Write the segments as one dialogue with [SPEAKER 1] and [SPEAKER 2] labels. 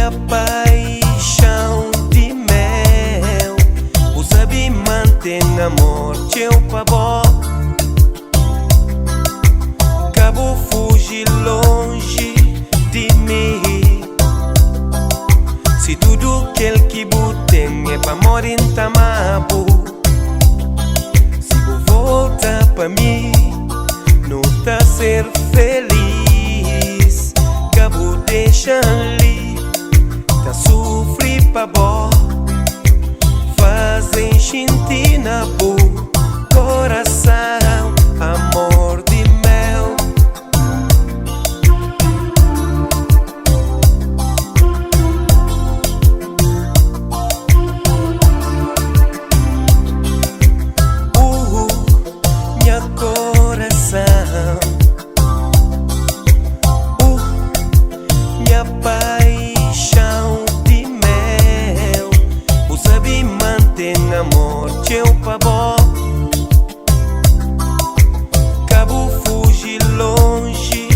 [SPEAKER 1] minha paixão de mel, o sabe mantém amor teu pavó. Cabo fugir longe de mim. Se tudo que tem é pra morir em Tamabu, se vou voltar pra mim, não tá ser feliz. Cabo deixa ali, tá sofrer pra bó, fazem xinti na bu, coração, amor de mel. Minha coração, minha paixão de mel, o sabe mantém amor teu pavó. Cabo fugir longe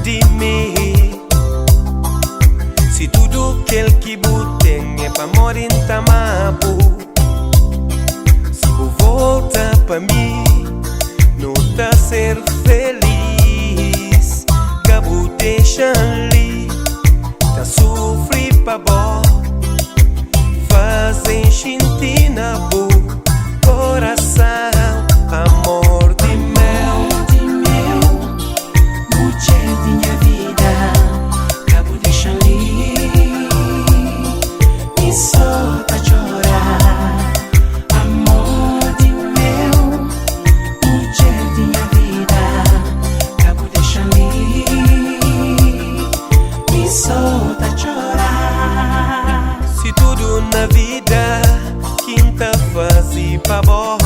[SPEAKER 1] de mim. Se tudo que tem é pra morir em Tamabu, se vou voltar pra mim, não tá ser feliz. Cabo deixa ali, tá sofrer pra bó, fazem xinti na bu, coração, amor de mel.
[SPEAKER 2] Mulher de minha vida, cabo deixa ali, me solta chorar. Amor de mel, mulher de minha vida, cabo deixa ali, me solta chorar.
[SPEAKER 1] Se tudo na vida quinta faz pra bó,